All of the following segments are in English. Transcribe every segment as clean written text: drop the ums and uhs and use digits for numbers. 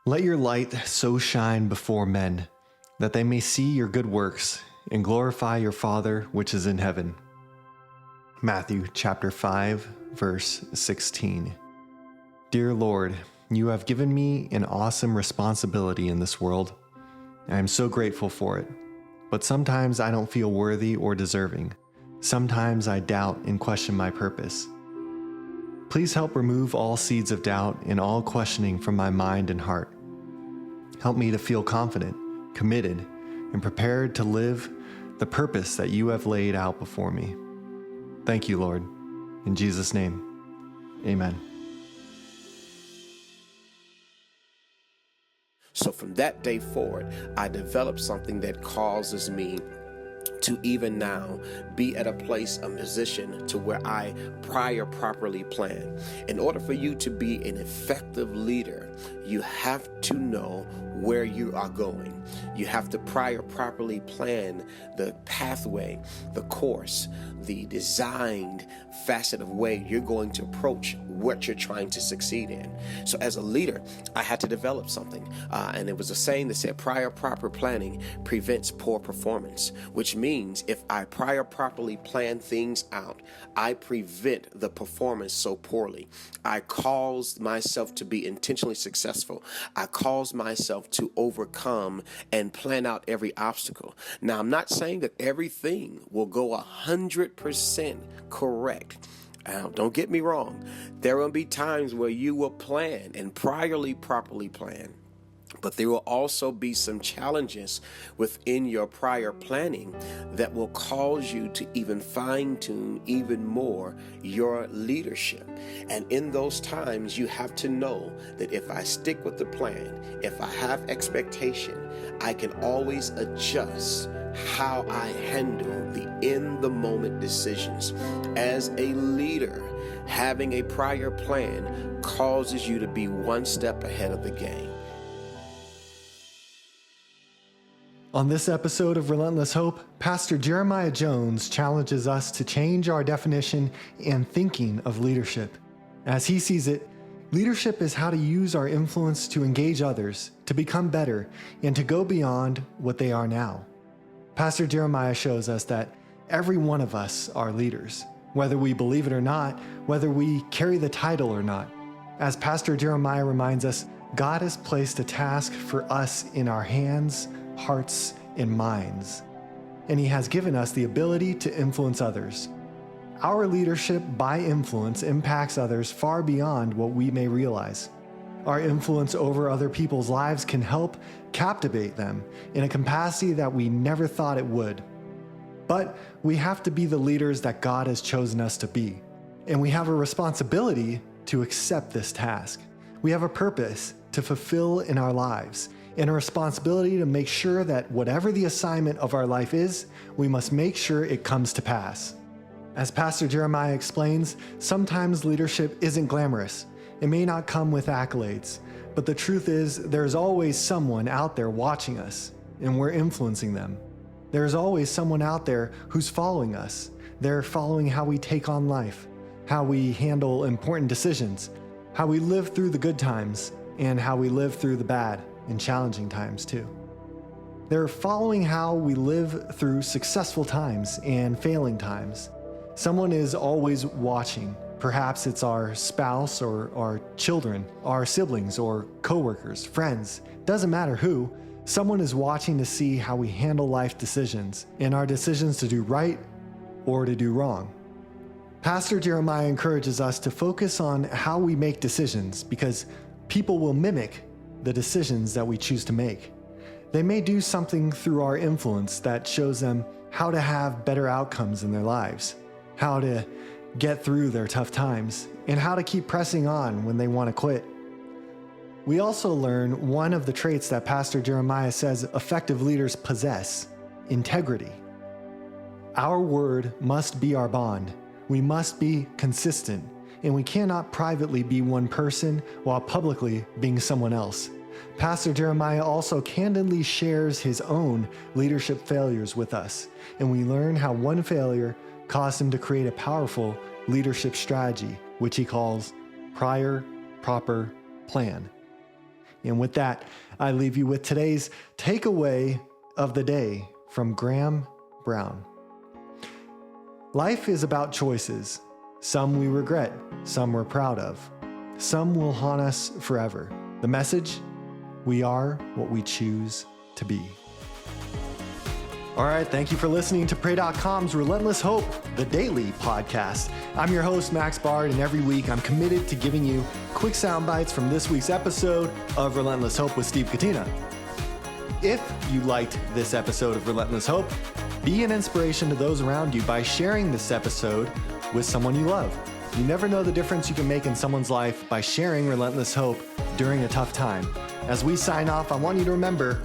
Let your light so shine before men, that they may see your good works and glorify your Father which is in heaven. Matthew chapter 5, verse 16. Dear Lord, you have given me an awesome responsibility in this world. I am so grateful for it. But sometimes I don't feel worthy or deserving. Sometimes I doubt and question my purpose. Please help remove all seeds of doubt and all questioning from my mind and heart. Help me to feel confident, committed, and prepared to live the purpose that you have laid out before me. Thank you, Lord. In Jesus' name, amen. So from that day forward, I developed something that causes me to even now be at a place, a position to where I properly plan. In order for you to be an effective leader, you have to know where you are going. You have to properly plan the pathway, the course, the designed facet of way you're going to approach what you're trying to succeed in. So as a leader, I had to develop something. And it was a saying that said proper planning prevents poor performance, which means if I properly plan things out, I prevent the performance so poorly. I caused myself to be intentionally successful. I caused myself to overcome and plan out every obstacle. Now, I'm not saying that everything will go 100% correct. Don't get me wrong. There will be times where you will plan and properly plan. But there will also be some challenges within your prior planning that will cause you to even fine-tune even more your leadership. And in those times, you have to know that if I stick with the plan, if I have expectation, I can always adjust how I handle the in-the-moment decisions. As a leader, having a prior plan causes you to be one step ahead of the game. On this episode of Relentless Hope, Pastor Jeremiah Jones challenges us to change our definition and thinking of leadership. As he sees it, leadership is how to use our influence to engage others, to become better, and to go beyond what they are now. Pastor Jeremiah shows us that every one of us are leaders, whether we believe it or not, whether we carry the title or not. As Pastor Jeremiah reminds us, God has placed a task for us in our hands, hearts, and minds, and He has given us the ability to influence others. Our leadership by influence impacts others far beyond what we may realize. Our influence over other people's lives can help captivate them in a capacity that we never thought it would. But we have to be the leaders that God has chosen us to be, and we have a responsibility to accept this task. We have a purpose to fulfill in our lives, and a responsibility to make sure that whatever the assignment of our life is, we must make sure it comes to pass. As Pastor Jeremiah explains, sometimes leadership isn't glamorous. It may not come with accolades, but the truth is there's always someone out there watching us, and we're influencing them. There's always someone out there who's following us. They're following how we take on life, how we handle important decisions, how we live through the good times, and how we live through the bad and challenging times too. They're following how we live through successful times and failing times. Someone is always watching. Perhaps it's our spouse or our children, our siblings or coworkers, friends. Doesn't matter who. Someone is watching to see how we handle life decisions and our decisions to do right or to do wrong. Pastor Jeremiah encourages us to focus on how we make decisions because people will mimic the decisions that we choose to make. They may do something through our influence that shows them how to have better outcomes in their lives, how to get through their tough times, and how to keep pressing on when they want to quit. We also learn one of the traits that Pastor Jeremiah says effective leaders possess: integrity. Our word must be our bond. We must be consistent, and we cannot privately be one person while publicly being someone else. Pastor Jeremiah also candidly shares his own leadership failures with us, and we learn how one failure caused him to create a powerful leadership strategy, which he calls prior, proper, plan. And with that, I leave you with today's takeaway of the day from Graham Brown. Life is about choices. Some we regret, some we're proud of. Some will haunt us forever. The message? We are what we choose to be. All right, thank you for listening to pray.com's Relentless Hope, the daily podcast. I'm your host, Max Bard, and every week I'm committed to giving you quick sound bites from this week's episode of Relentless Hope with Steve Gatena. If you liked this episode of Relentless Hope, be an inspiration to those around you by sharing this episode with someone you love. You never know the difference you can make in someone's life by sharing Relentless Hope during a tough time. As we sign off, I want you to remember,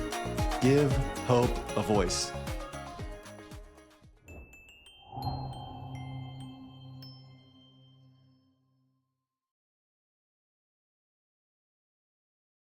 give hope a voice.